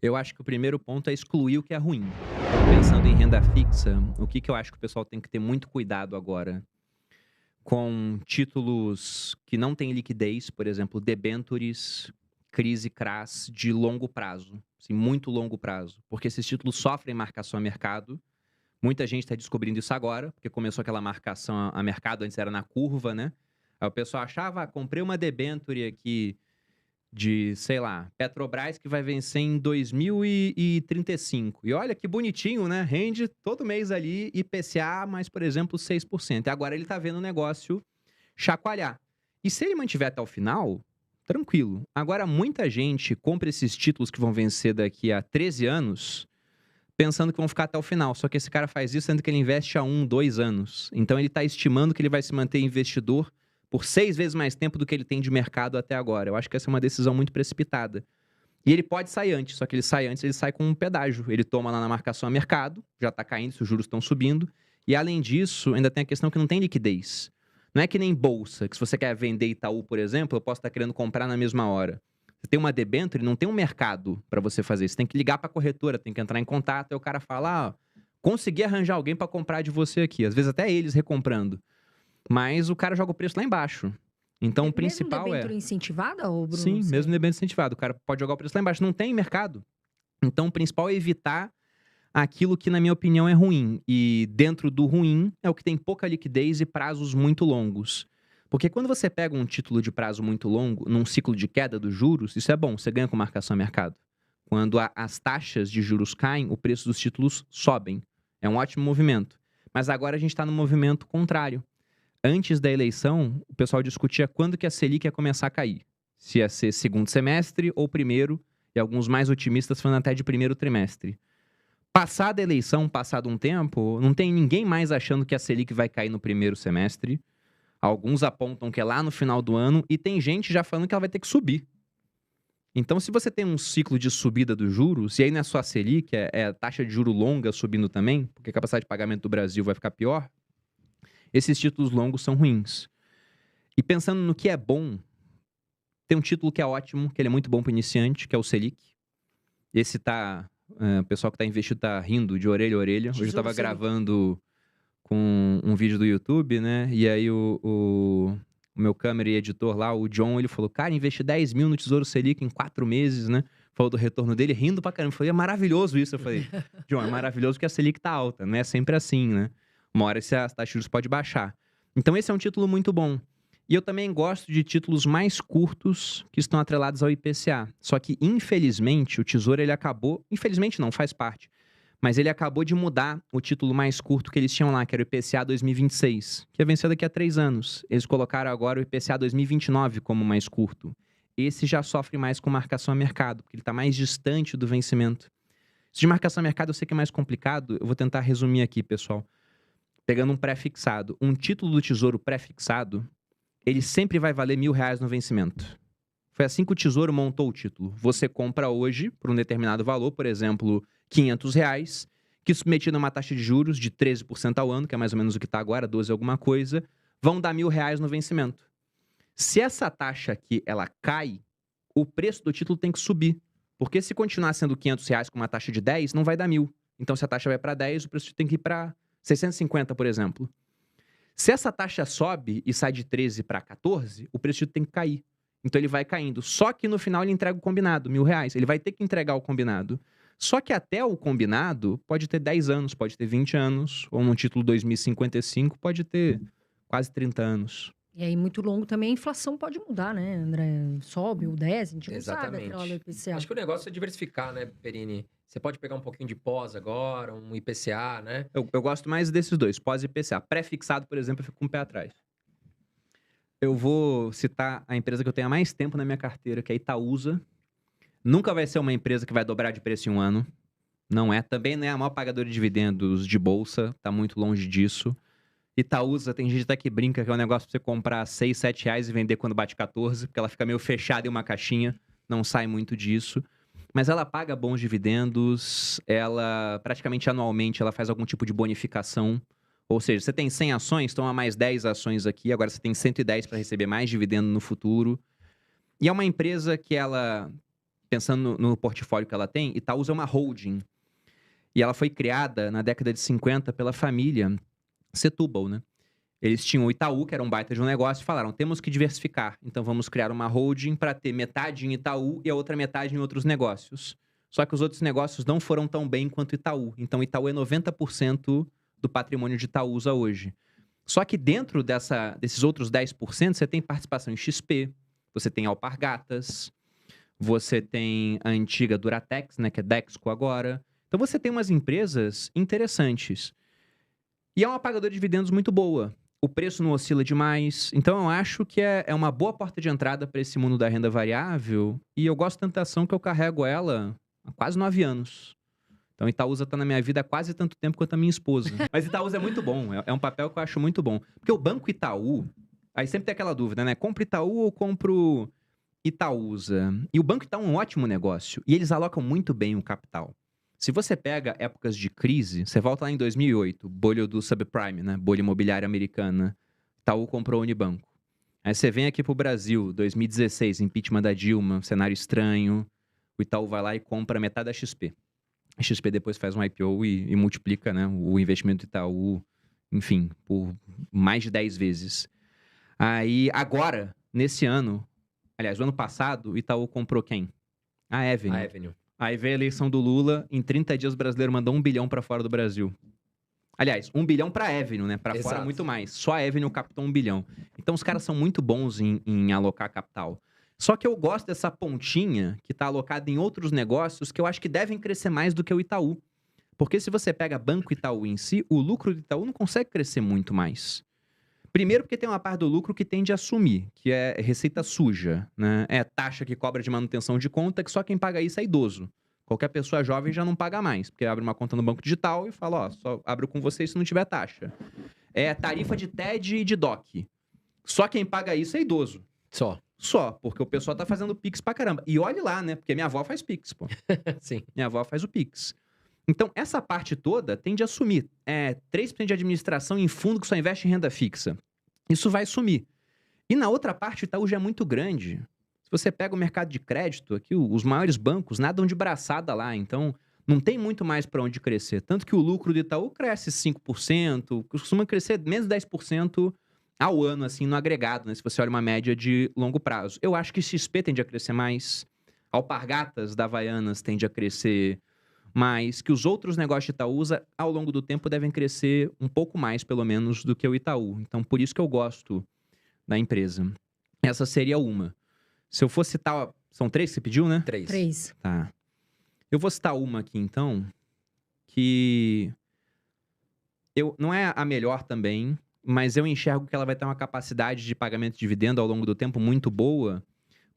Eu acho que o primeiro ponto é excluir o que é ruim. Pensando em renda fixa, o que que eu acho que o pessoal tem que ter muito cuidado agora? Com títulos que não têm liquidez, por exemplo, debentures, crise crass de longo prazo, assim, muito longo prazo. Porque esses títulos sofrem marcação a mercado. Muita gente está descobrindo isso agora, porque começou aquela marcação a mercado, antes era na curva, né? Aí o pessoal achava, comprei uma debenture aqui de, sei lá, Petrobras que vai vencer em 2035. E olha que bonitinho, né? Rende todo mês ali IPCA mais, por exemplo, 6%. E agora ele tá vendo o negócio chacoalhar. E se ele mantiver até o final, tranquilo. Agora, muita gente compra esses títulos que vão vencer daqui a 13 anos pensando que vão ficar até o final. Só que esse cara faz isso sendo que ele investe há 2 anos. Então ele está estimando que ele vai se manter investidor por 6 vezes mais tempo do que ele tem de mercado até agora. Eu acho que essa é uma decisão muito precipitada. E ele pode sair antes, só que ele sai com um pedágio. Ele toma lá na marcação a mercado, já está caindo, se os juros estão subindo. E além disso, ainda tem a questão que não tem liquidez. Não é que nem bolsa, que se você quer vender Itaú, por exemplo, eu posso estar querendo comprar na mesma hora. Você tem uma debênture, não tem um mercado para você fazer. Você tem que ligar para a corretora, tem que entrar em contato, aí o cara fala: consegui arranjar alguém para comprar de você aqui. Às vezes até eles recomprando. Mas o cara joga o preço lá embaixo. Então o Mesmo principal é. debênture incentivada, ô Bruno? Sim, mesmo debênture incentivado. O cara pode jogar o preço lá embaixo. Não tem mercado. Então o principal é evitar aquilo que, na minha opinião, é ruim. E dentro do ruim é o que tem pouca liquidez e prazos muito longos. Porque quando você pega um título de prazo muito longo, num ciclo de queda dos juros, isso é bom, você ganha com marcação a mercado. Quando as taxas de juros caem, o preço dos títulos sobem. É um ótimo movimento. Mas agora a gente está no movimento contrário. Antes da eleição, o pessoal discutia quando que a Selic ia começar a cair. Se ia ser segundo semestre ou primeiro, e alguns mais otimistas falando até de primeiro trimestre. Passada a eleição, passado um tempo, não tem ninguém mais achando que a Selic vai cair no primeiro semestre. Alguns apontam que é lá no final do ano, e tem gente já falando que ela vai ter que subir. Então, se você tem um ciclo de subida dos juros, e aí não é só a Selic, é a taxa de juro longa subindo também, porque a capacidade de pagamento do Brasil vai ficar pior, esses títulos longos são ruins. E pensando no que é bom, tem um título que é ótimo, que ele é muito bom para iniciante, que é o Selic. Esse tá. O pessoal que tá investido tá rindo de orelha a orelha. Hoje eu Tesouro tava Selic. gravando com um vídeo do YouTube, né? E aí o meu câmera e editor lá, o John, ele falou: cara, investi 10 mil no Tesouro Selic em 4 meses, né? Falou do retorno dele, rindo pra caramba. Eu falei: é maravilhoso isso. Eu falei: John, é maravilhoso porque a Selic tá alta. Não é sempre assim, né? Uma hora as taxas de juros pode baixar. Então esse é um título muito bom. E eu também gosto de títulos mais curtos que estão atrelados ao IPCA. Só que, infelizmente, o Tesouro ele acabou. Infelizmente não, faz parte. Mas ele acabou de mudar o título mais curto que eles tinham lá, que era o IPCA 2026, que ia vencer daqui a 3 anos. Eles colocaram agora o IPCA 2029 como mais curto. Esse já sofre mais com marcação a mercado, porque ele está mais distante do vencimento. Isso de marcação a mercado eu sei que é mais complicado, eu vou tentar resumir aqui, pessoal. Pegando um pré-fixado. Um título do Tesouro pré-fixado, ele sempre vai valer R$ 1.000 no vencimento. Foi assim que o Tesouro montou o título. Você compra hoje por um determinado valor, por exemplo, R$ 500, que submetido a uma taxa de juros de 13% ao ano, que é mais ou menos o que está agora, 12 alguma coisa, vão dar R$ 1.000 no vencimento. Se essa taxa aqui ela cai, o preço do título tem que subir. Porque se continuar sendo R$ 500 com uma taxa de 10, não vai dar 1.000. Então, se a taxa vai para 10, o preço tem que ir para 650, por exemplo. Se essa taxa sobe e sai de 13 para 14, o preço tem que cair. Então ele vai caindo. Só que no final ele entrega o combinado, R$ 1.000. Ele vai ter que entregar o combinado. Só que até o combinado pode ter 10 anos, pode ter 20 anos, ou num título 2055 pode ter quase 30 anos. E aí, muito longo também, a inflação pode mudar, né, André? Sobe ou desce, a gente não sabe atrelado ao Exatamente. IPCA. Acho que o negócio é diversificar, né, Perini? Você pode pegar um pouquinho de pós agora, um IPCA, né? Eu gosto mais desses dois, pós e IPCA. Pré-fixado, por exemplo, eu fico com o pé atrás. Eu vou citar a empresa que eu tenho há mais tempo na minha carteira, que é a Itaúsa. Nunca vai ser uma empresa que vai dobrar de preço em um ano. Não é. Também não é a maior pagadora de dividendos de bolsa. Tá muito longe disso. Itaúsa, tem gente até que brinca que é um negócio pra você comprar 6, 7 reais e vender quando bate 14, porque ela fica meio fechada em uma caixinha. Não sai muito disso. Mas ela paga bons dividendos. Ela, praticamente anualmente, ela faz algum tipo de bonificação. Ou seja, você tem 100 ações, toma mais 10 ações aqui. Agora você tem 110 para receber mais dividendo no futuro. E é uma empresa que ela pensando no portfólio que ela tem, Itaúsa é uma holding. E ela foi criada na década de 50 pela família Setúbal, né? Eles tinham o Itaú, que era um baita de um negócio, e falaram, temos que diversificar. Então vamos criar uma holding para ter metade em Itaú e a outra metade em outros negócios. Só que os outros negócios não foram tão bem quanto Itaú. Então Itaú é 90% do patrimônio de Itaúsa hoje. Só que dentro desses outros 10%, você tem participação em XP, você tem Alpargatas, você tem a antiga Duratex, né, que é Dexco agora. Então você tem umas empresas interessantes. E é uma pagadora de dividendos muito boa. O preço não oscila demais. Então eu acho que é uma boa porta de entrada para esse mundo da renda variável. E eu gosto tanto da ação que eu carrego ela há quase 9 anos. Então Itaúsa tá na minha vida há quase tanto tempo quanto a minha esposa. Mas Itaúsa é muito bom. É um papel que eu acho muito bom. Porque o Banco Itaú... Aí sempre tem aquela dúvida, né? Compro Itaú ou compro Itaúsa? E o Banco Itaú é um ótimo negócio. E eles alocam muito bem o capital. Se você pega épocas de crise, você volta lá em 2008, bolha do subprime, né? Bolha imobiliária americana. Itaú comprou o Unibanco. Aí você vem aqui pro Brasil, 2016, impeachment da Dilma, cenário estranho. O Itaú vai lá e compra metade da XP. A XP depois faz um IPO e multiplica, né, o investimento do Itaú, enfim, por mais de 10 vezes. Aí, agora, nesse ano, aliás, o ano passado, o Itaú comprou quem? A Avenue. A Avenue. Aí veio a eleição do Lula, em 30 dias o brasileiro mandou 1 bilhão para fora do Brasil. Aliás, 1 bilhão para a Avenue, né? Para fora muito mais. Só a Avenue captou 1 bilhão. Então os caras são muito bons em alocar capital. Só que eu gosto dessa pontinha que está alocada em outros negócios que eu acho que devem crescer mais do que o Itaú. Porque se você pega Banco Itaú em si, o lucro do Itaú não consegue crescer muito mais. Primeiro porque tem uma parte do lucro que tende a sumir, que é receita suja, né? É taxa que cobra de manutenção de conta, que só quem paga isso é idoso. Qualquer pessoa jovem já não paga mais, porque abre uma conta no banco digital e fala, ó, só abro com vocês se não tiver taxa. É tarifa de TED e de DOC. Só quem paga isso é idoso. Só, porque o pessoal tá fazendo Pix pra caramba. E olhe lá, né? Porque minha avó faz Pix, pô. Sim. Minha avó faz o Pix. Então, essa parte toda tende a sumir. 3% de administração em fundo que só investe em renda fixa. Isso vai sumir. E na outra parte, o Itaú já é muito grande. Se você pega o mercado de crédito, aqui os maiores bancos nadam de braçada lá. Então, não tem muito mais para onde crescer. Tanto que o lucro do Itaú cresce 5%, costuma crescer menos de 10% ao ano, assim, no agregado, né? Se você olha uma média de longo prazo. Eu acho que XP tende a crescer mais. Alpargatas da Havaianas tende a crescer mais. Que os outros negócios de Itaúsa, ao longo do tempo, devem crescer um pouco mais, pelo menos, do que o Itaú. Então, por isso que eu gosto da empresa. Essa seria uma. Se eu fosse citar... São 3 que você pediu, né? 3. Tá. Eu vou citar uma aqui, então, que... não é a melhor também, mas eu enxergo que ela vai ter uma capacidade de pagamento de dividendo ao longo do tempo muito boa,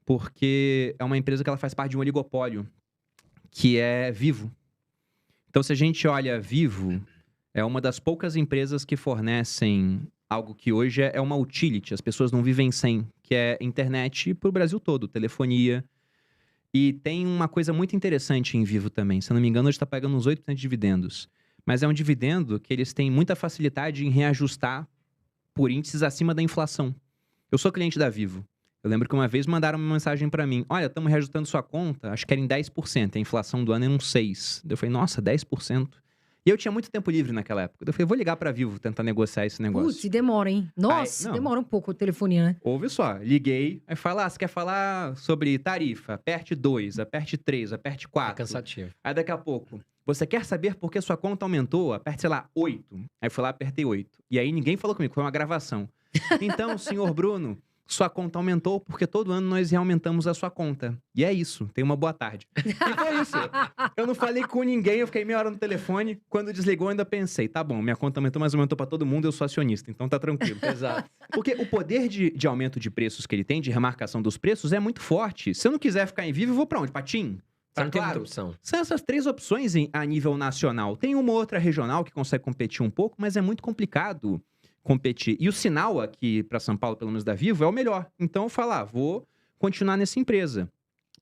porque é uma empresa que ela faz parte de um oligopólio, que é Vivo. Então, se a gente olha Vivo, é uma das poucas empresas que fornecem algo que hoje é uma utility, as pessoas não vivem sem, que é internet para o Brasil todo, telefonia. E tem uma coisa muito interessante em Vivo também. Se eu não me engano, hoje está pagando uns 8% de dividendos. Mas é um dividendo que eles têm muita facilidade em reajustar por índices acima da inflação. Eu sou cliente da Vivo. Eu lembro que uma vez mandaram uma mensagem para mim. Olha, estamos reajustando sua conta, acho que era em 10%. A inflação do ano era uns 6%. Eu falei, nossa, 10%. E eu tinha muito tempo livre naquela época. Eu falei, vou ligar pra Vivo, tentar negociar esse negócio. Putz, demora, hein? Nossa, demora um pouco a telefonia, né? Ouve só, liguei, aí fala, você quer falar sobre tarifa? Aperte 2, aperte 3, aperte 4. É cansativo. Aí daqui a pouco, você quer saber por que sua conta aumentou? Aperte, sei lá, 8. Aí fui lá, apertei 8. E aí ninguém falou comigo, foi uma gravação. Então, senhor Bruno, sua conta aumentou porque todo ano nós reaumentamos a sua conta. E é isso, tenha uma boa tarde. E foi isso. Eu não falei com ninguém, eu fiquei meia hora no telefone. Quando desligou, eu ainda pensei, tá bom, minha conta aumentou, mas aumentou pra todo mundo, eu sou acionista, então tá tranquilo. Exato. Porque o poder de aumento de preços que ele tem, de remarcação dos preços, é muito forte. Se eu não quiser ficar em Vivo, eu vou pra onde? Pra TIM? Não tem muita opção. São essas 3 opções a nível nacional. Tem uma outra regional que consegue competir um pouco, mas é muito complicado competir. E o sinal aqui para São Paulo, pelo menos da Vivo, é o melhor. Então eu falo, vou continuar nessa empresa.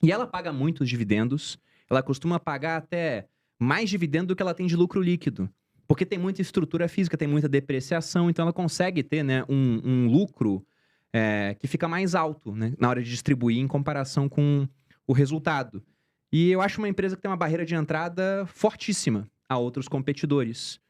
E ela paga muitos dividendos. Ela costuma pagar até mais dividendo do que ela tem de lucro líquido. Porque tem muita estrutura física, tem muita depreciação, então ela consegue ter, né, um lucro que fica mais alto, né, na hora de distribuir em comparação com o resultado. E eu acho uma empresa que tem uma barreira de entrada fortíssima a outros competidores.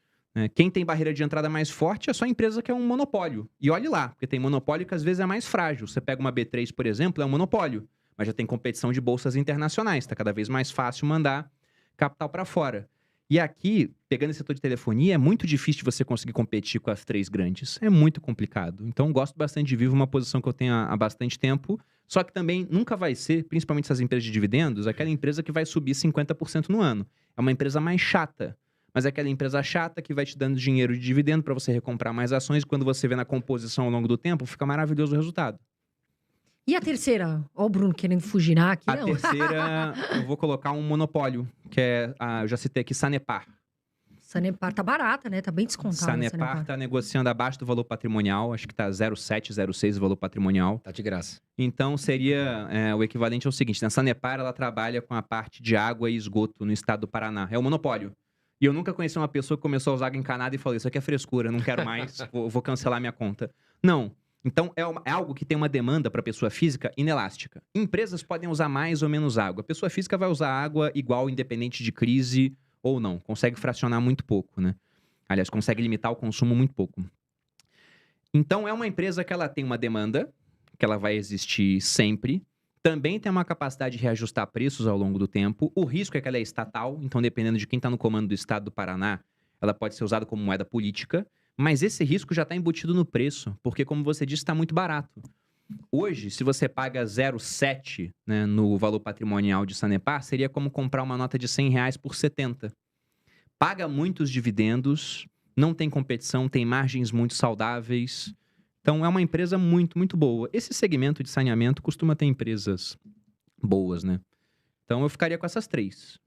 Quem tem barreira de entrada mais forte é só a empresa que é um monopólio. E olhe lá, porque tem monopólio que às vezes é mais frágil. Você pega uma B3, por exemplo, é um monopólio, mas já tem competição de bolsas internacionais. Está cada vez mais fácil mandar capital para fora. E aqui, pegando esse setor de telefonia, é muito difícil de você conseguir competir com as 3 grandes. É muito complicado. Então, gosto bastante de Vivo, uma posição que eu tenho há bastante tempo. Só que também nunca vai ser, principalmente essas empresas de dividendos, aquela empresa que vai subir 50% no ano. É uma empresa mais chata. Mas é aquela empresa chata que vai te dando dinheiro de dividendo para você recomprar mais ações. E quando você vê na composição ao longo do tempo, fica maravilhoso o resultado. E a terceira? Ó o Bruno querendo fugir aqui, A não. terceira, eu vou colocar um monopólio, que é, eu já citei aqui, Sanepar. Sanepar tá barata, né? Tá bem descontada. Sanepar tá negociando abaixo do valor patrimonial, acho que tá 0,7, 0,6 o valor patrimonial. Tá de graça. Então seria o equivalente ao seguinte, né? A Sanepar, ela trabalha com a parte de água e esgoto no estado do Paraná. É um monopólio. E eu nunca conheci uma pessoa que começou a usar água encanada e falou, isso aqui é frescura, não quero mais, vou cancelar minha conta. Não. Então, é algo que tem uma demanda para a pessoa física inelástica. Empresas podem usar mais ou menos água. A pessoa física vai usar água igual, independente de crise ou não. Consegue fracionar muito pouco, né? Aliás, consegue limitar o consumo muito pouco. Então, é uma empresa que ela tem uma demanda, que ela vai existir sempre. Também tem uma capacidade de reajustar preços ao longo do tempo. O risco é que ela é estatal, então dependendo de quem está no comando do estado do Paraná, ela pode ser usada como moeda política. Mas esse risco já está embutido no preço, porque, como você disse, está muito barato. Hoje, se você paga 0,7, né, no valor patrimonial de Sanepar, seria como comprar uma nota de R$100 por 70. Paga muitos dividendos, não tem competição, tem margens muito saudáveis. Então, é uma empresa muito, muito boa. Esse segmento de saneamento costuma ter empresas boas, né? Então, eu ficaria com essas 3.